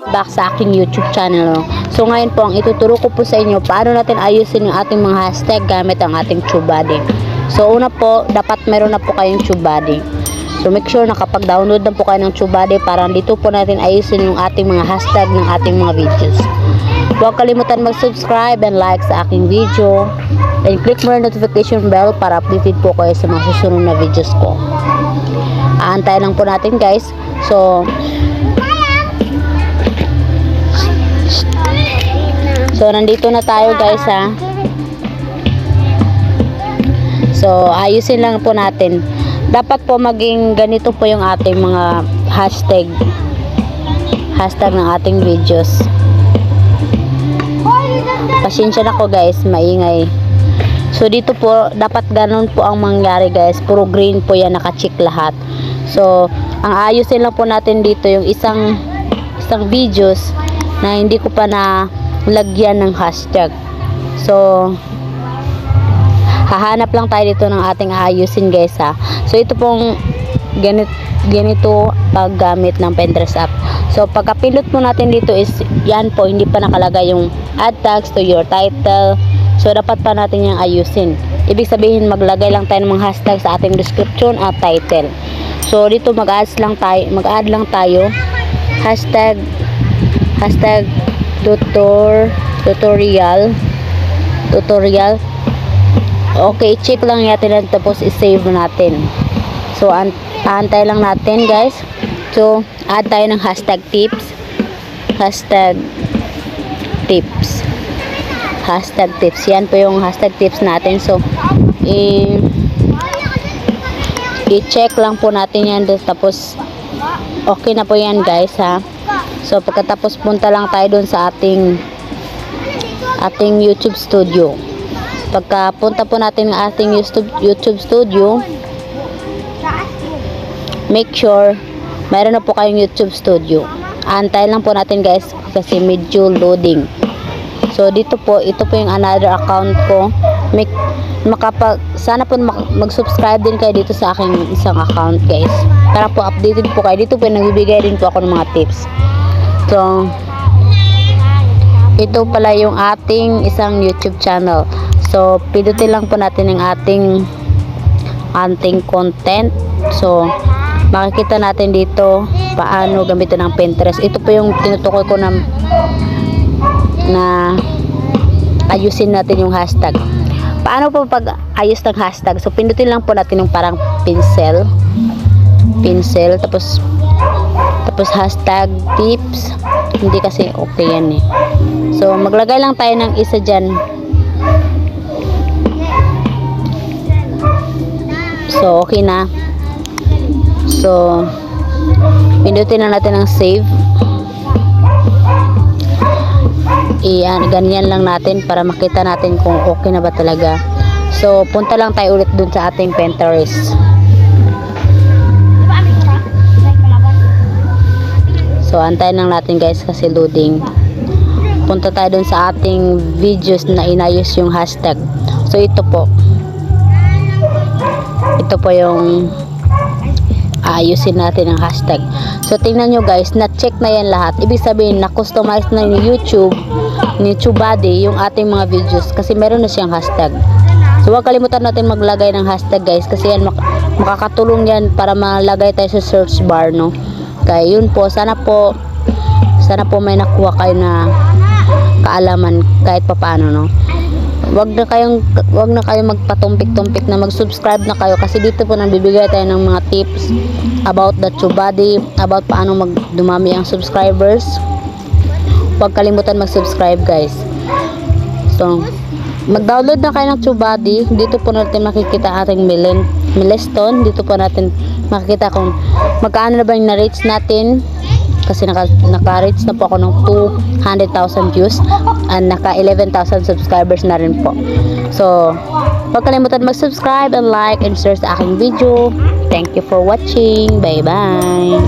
back sa aking YouTube channel. No? So ngayon po, ang ituturo ko po sa inyo paano natin ayusin yung ating mga hashtag gamit ang ating TubeBuddy. So una po, dapat meron na po kayong TubeBuddy. So make sure na kapag download na po kayo ng TubeBuddy, para dito po natin ayusin yung ating mga hashtag ng ating mga videos. Huwag kalimutan mag-subscribe and like sa aking video. And click mo yung notification bell para updated po kayo sa mga susunod na videos ko. Aantay lang po natin guys. So nandito na tayo guys ha. So ayusin lang po natin. Dapat po maging ganito po yung ating mga hashtag ng ating videos. Pasensya na ko guys, maingay. So dito po dapat ganun po ang mangyari guys. Puro green po yan, naka-check lahat. So ang ayusin lang po natin dito yung isang videos na hindi ko pa na lagyan ng hashtag. So hahanap lang tayo dito ng ating ayusin guys ha. So ito pong ganito paggamit ng Pinterest app. So pagka-pindot mo natin dito is yan po, hindi pa nakalagay yung add tags to your title. So dapat pa natin yung ayusin. Ibig sabihin maglagay lang tayo ng mga hashtag sa ating description at title. So dito mag-add lang tayo hashtag tutorial. Okay, check lang natin tapos i-save natin. So antay lang natin guys. So add tayo ng hashtag tips. Yan po yung hashtag tips natin. So i-check lang po natin yan tapos okay na po yan guys ha. So pagkatapos punta lang tayo dun sa ating YouTube studio. Pagka punta po natin ng ating YouTube studio, make sure mayroon na po kayong YouTube studio. Antay lang po natin guys kasi medyo loading. So dito po, ito po yung another account ko. Sana po mag-subscribe din kayo dito sa aking isang account guys. Para po updated po kayo. Dito po nagbibigay din po ako ng mga tips. So ito pala yung ating isang YouTube channel. So pindutin lang po natin yung ating content. So makikita natin dito paano gamitin ng Pinterest. Ito po yung tinutukoy ko na ayusin natin yung hashtag. Paano po pag ayos ng hashtag? So pindutin lang po natin yung parang pencil tapos hashtag tips. Hindi kasi okay yan eh. So maglagay lang tayo ng isa dyan. So okay na. So pindutin na natin ang save. Ganyan lang natin para makita natin kung okay na ba talaga. So punta lang tayo ulit dun sa ating Pinterest. So antayin lang natin guys kasi loading. Punta tayo dun sa ating videos na inayos yung hashtag. So ito po yung ayusin natin ang hashtag. So tingnan nyo guys, na-check na yan lahat. Ibig sabihin na-customize na ni YouTube, ni TubeBuddy yung ating mga videos kasi meron na siyang hashtag. So huwag kalimutan natin maglagay ng hashtag guys kasi yan makakatulong yan para malagay tayo sa search bar no. Kaya yun po, sana po may nakuha kayo na kaalaman kahit papaano no. Wag na kayong magpatumpik-tumpik na mag-subscribe na kayo kasi dito po nagbibigay tayo ng mga tips about the TubeBuddy, about paano dumami ang subscribers. Huwag kalimutan mag-subscribe guys. So mag-download na kayo ng TubeBuddy. Dito po natin makikita ating milestone. Dito po natin makikita kung magkano na ba yung na-reach natin. Kasi naka-reach na po ako ng 200,000 views and naka 11,000 subscribers na rin po. So huwag kalimutan mag-subscribe and like and share sa aking video. Thank you for watching. Bye bye.